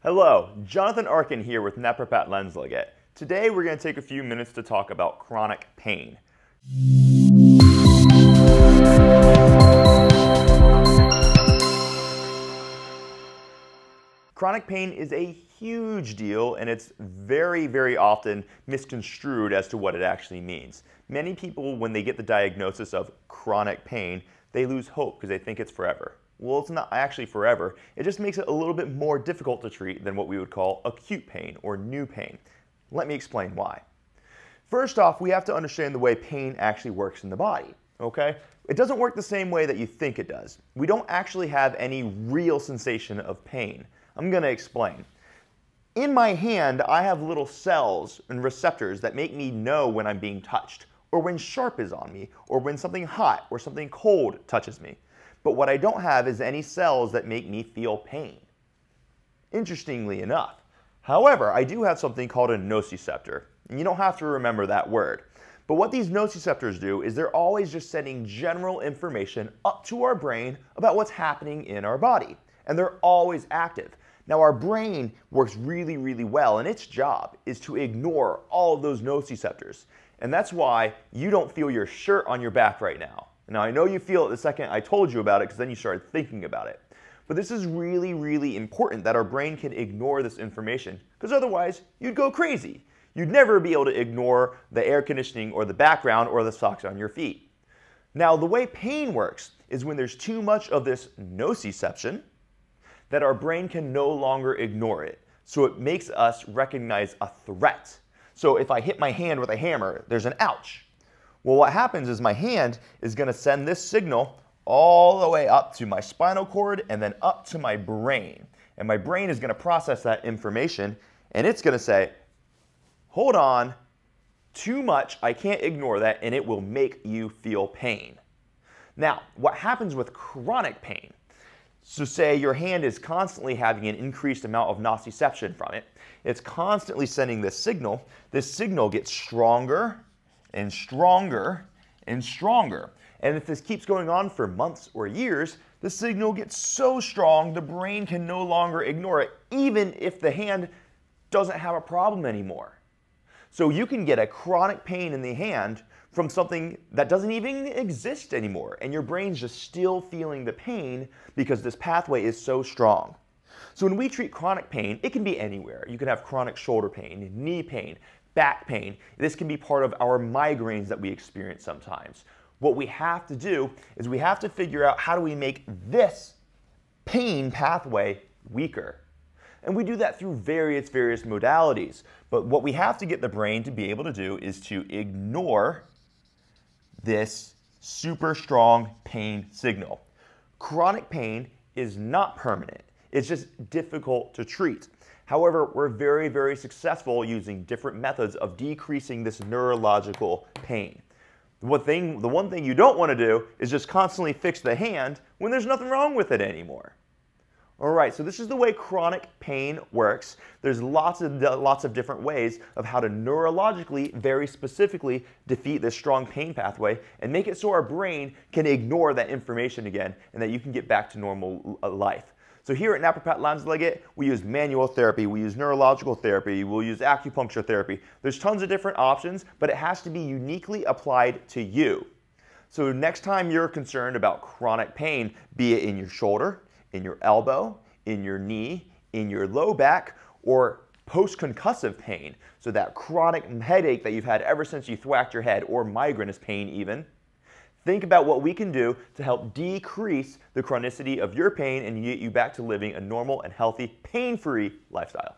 Hello, Jonathan Arkin here with Naprapatlandslaget. Today we're going to take a few minutes to talk about chronic pain. Chronic pain is a huge deal, and it's very often misconstrued as to what it actually means. Many people, when they get the diagnosis of chronic pain, they lose hope because they think it's forever. Well, it's not actually forever. It just makes it a little bit more difficult to treat than what we would call acute pain or new pain. Let me explain why. First off, we have to understand the way pain actually works in the body, okay? It doesn't work the same way that you think it does. We don't actually have any real sensation of pain. I'm going to explain. In my hand, I have little cells and receptors that make me know when I'm being touched, or when sharp is on me, or when something hot or something cold touches me. But what I don't have is any cells that make me feel pain. Interestingly enough. However, I do have something called a nociceptor, and you don't have to remember that word. But what these nociceptors do is they're always just sending general information up to our brain about what's happening in our body, and they're always active. Now, our brain works really well, and its job is to ignore all of those nociceptors. And that's why you don't feel your shirt on your back right now. Now, I know you feel it the second I told you about it because then you started thinking about it. But this is really important that our brain can ignore this information, because otherwise you'd go crazy. You'd never be able to ignore the air conditioning or the background or the socks on your feet. Now, the way pain works is when there's too much of this nociception, that our brain can no longer ignore it. So it makes us recognize a threat. So if I hit my hand with a hammer, there's an ouch. Well, what happens is my hand is going to send this signal all the way up to my spinal cord and then up to my brain. And my brain is going to process that information, and it's going to say, hold on, too much, I can't ignore that, and it will make you feel pain. Now, what happens with chronic pain? So say your hand is constantly having an increased amount of nociception from it. It's constantly sending this signal. This signal gets stronger and stronger and stronger. And if this keeps going on for months or years, the signal gets so strong the brain can no longer ignore it, even if the hand doesn't have a problem anymore. So you can get a chronic pain in the hand from something that doesn't even exist anymore, and your brain's just still feeling the pain because this pathway is so strong. So when we treat chronic pain, it can be anywhere. You can have chronic shoulder pain, knee pain, back pain. This can be part of our migraines that we experience sometimes. What we have to do is we have to figure out how do we make this pain pathway weaker. And we do that through various modalities. But what we have to get the brain to be able to do is to ignore this super strong pain signal. Chronic pain is not permanent. It's just difficult to treat. However, we're very successful using different methods of decreasing this neurological pain. The one thing you don't want to do is just constantly fix the hand when there's nothing wrong with it anymore. Alright, so this is the way chronic pain works. There's lots of different ways of how to neurologically, very specifically, defeat this strong pain pathway and make it so our brain can ignore that information again and that you can get back to normal life. So here at Naprapatlandslaget, we use manual therapy, we use neurological therapy, we'll use acupuncture therapy. There's tons of different options, but it has to be uniquely applied to you. So next time you're concerned about chronic pain, be it in your shoulder, in your elbow, in your knee, in your low back, or post-concussive pain, so that chronic headache that you've had ever since you thwacked your head, or migrainous pain even, think about what we can do to help decrease the chronicity of your pain and get you back to living a normal and healthy, pain-free lifestyle.